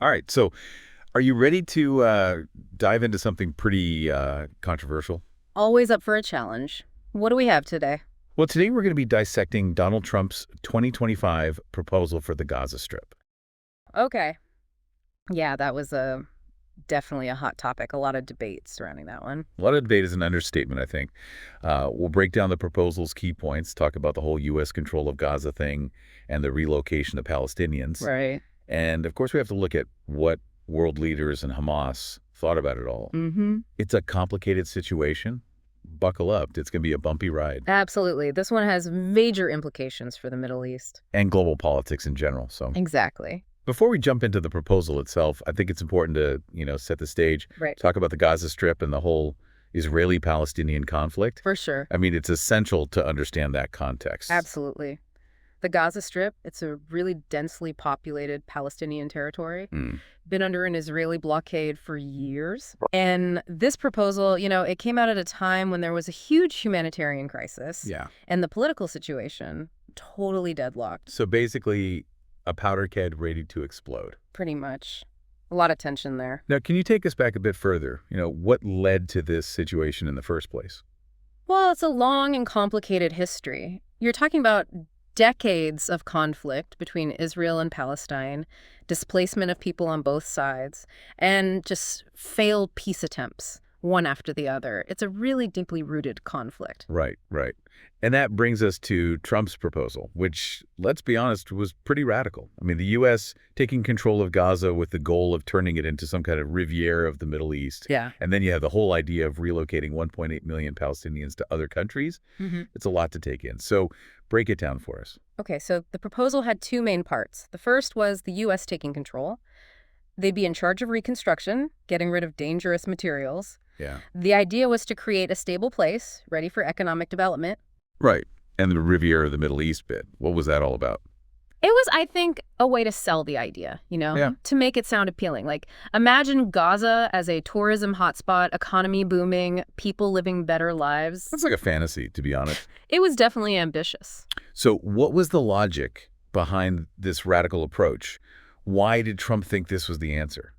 All right. So are you ready to dive into something pretty controversial? Always up for a challenge. What do we have today? Well, today we're going to be dissecting Donald Trump's 2025 proposal for the Gaza Strip. Okay. Yeah, that was definitely a hot topic. A lot of debate surrounding that one. A lot of debate is an understatement, I think. We'll break down the proposal's key points, talk about the whole U.S. control of Gaza thing and the relocation of Palestinians. Right. And, of course, we have to look at what world leaders and Hamas thought about it all. Mm-hmm. It's a complicated situation. Buckle up. It's going to be a bumpy ride. Absolutely. This one has major implications for the Middle East. And global politics in general. So Exactly. before we jump into the proposal itself, I think it's important to, set the stage, Right. talk about the Gaza Strip and the whole Israeli-Palestinian conflict. For sure. I mean, it's essential to understand that context. Absolutely. The Gaza Strip, it's a really densely populated Palestinian territory. Been under an Israeli blockade for years. And this proposal, it came out at a time when there was a huge humanitarian crisis. Yeah. And the political situation totally deadlocked, So basically, a powder keg ready to explode. pretty much. A lot of tension there. Now, can you take us back a bit further? What led to this situation in the first place? Well, it's a long and complicated history. You're talking about decades of conflict between Israel and Palestine, displacement of people on both sides, and just failed peace attempts, one after the other. It's a really deeply rooted conflict. Right, right. And that brings us to Trump's proposal, which, let's be honest, was pretty radical. I mean, the U.S. taking control of Gaza with the goal of turning it into some kind of Riviera of the Middle East. Yeah. And then you have the whole idea of relocating 1.8 million Palestinians to other countries. It's a lot to take in. So break it down for us. Okay, so the proposal had two main parts. The first was the U.S. taking control. They'd be in charge of reconstruction, getting rid of dangerous materials. Yeah. The idea was to create a stable place, ready for economic development. Right. And the Riviera of the Middle East bit, what was that all about? It was, I think, a way to sell the idea, Yeah. to make it sound appealing. Like, imagine Gaza as a tourism hotspot, economy booming, people living better lives. That's like a fantasy, to be honest. It was definitely ambitious. So what was the logic behind this radical approach? Why did Trump think this was the answer?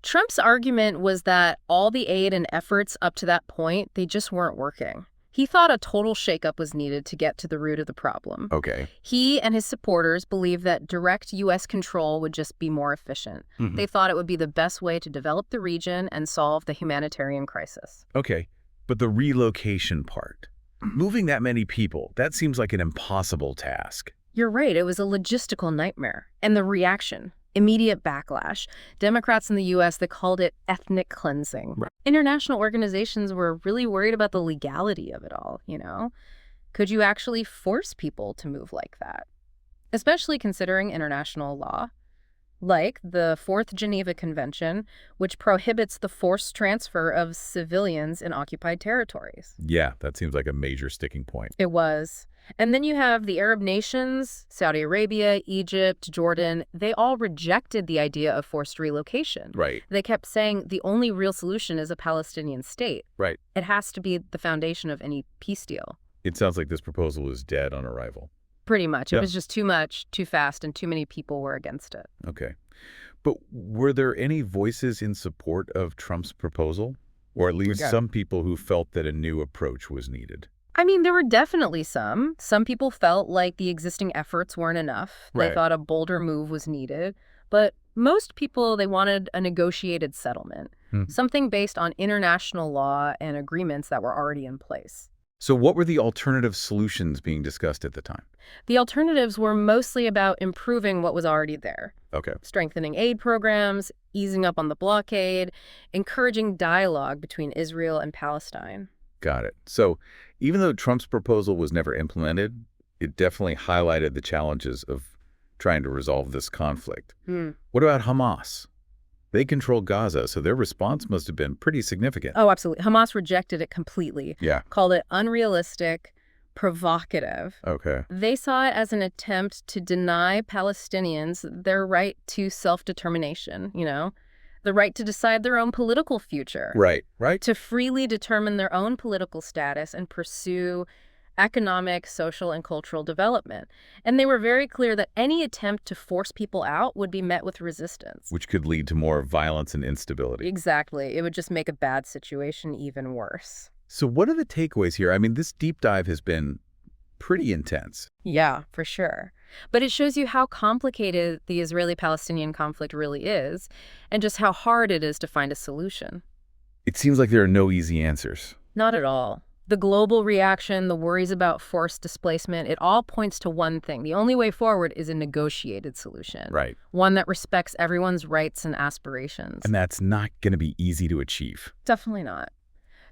Trump's argument was that all the aid and efforts up to that point, they just weren't working. He thought a total shakeup was needed to get to the root of the problem. Okay. He and his supporters believed that direct U.S. control would just be more efficient. They thought it would be the best way to develop the region and solve the humanitarian crisis. Okay. But the relocation part, moving that many people, that seems like an impossible task. You're right, it was a logistical nightmare. And the reaction, immediate backlash. Democrats in the U.S., they called it ethnic cleansing. Right. International organizations were really worried about the legality of it all, Could you actually force people to move like that? Especially considering international law, like the Fourth Geneva Convention, which prohibits the forced transfer of civilians in occupied territories. Yeah, that seems like a major sticking point. It was. And then you have the Arab nations, Saudi Arabia, Egypt, Jordan. They all rejected the idea of forced relocation. Right. They kept saying the only real solution is a Palestinian state. Right. It has to be the foundation of any peace deal. It sounds like this proposal was dead on arrival. Pretty much. Yeah. It was just too much, too fast, and too many people were against it. Okay. But were there any voices in support of Trump's proposal? Or at least Yeah. some people who felt that a new approach was needed? I mean, there were definitely some. Some people felt like the existing efforts weren't enough. They Right. thought a bolder move was needed. But most people, they wanted a negotiated settlement, something based on international law and agreements that were already in place. So what were the alternative solutions being discussed at the time? The alternatives were mostly about improving what was already there, Okay. strengthening aid programs, easing up on the blockade, encouraging dialogue between Israel and Palestine. Got it. So even though Trump's proposal was never implemented, it definitely highlighted the challenges of trying to resolve this conflict. What about Hamas? They control Gaza, so their response must have been pretty significant. Oh, absolutely. Hamas rejected it completely, Yeah. called it unrealistic, provocative. Okay. They saw it as an attempt to deny Palestinians their right to self-determination, the right to decide their own political future, Right. Right. to freely determine their own political status and pursue economic, social, and cultural development. And they were very clear that any attempt to force people out would be met with resistance. Which could lead to more violence and instability. Exactly. It would just make a bad situation even worse. So what are the takeaways here? I mean, this deep dive has been pretty intense. Yeah, for sure. But it shows you how complicated the Israeli-Palestinian conflict really is, and just how hard it is to find a solution. It seems like there are no easy answers. Not at all. The global reaction, the worries about forced displacement, it all points to one thing. The only way forward is a negotiated solution. Right. One that respects everyone's rights and aspirations. And that's not going to be easy to achieve. Definitely not.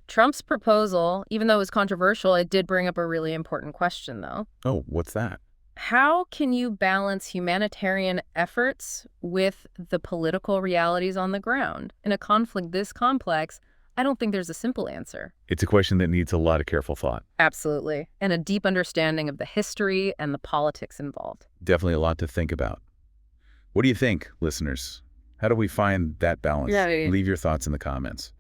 Trump's proposal, even though it was controversial, it did bring up a really important question, though. Oh, what's that? How can you balance humanitarian efforts with the political realities on the ground? In a conflict this complex, I don't think there's a simple answer. It's a question that needs a lot of careful thought. Absolutely. And a deep understanding of the history and the politics involved. Definitely a lot to think about. What do you think, listeners? How do we find that balance? Yeah, Leave your thoughts in the comments.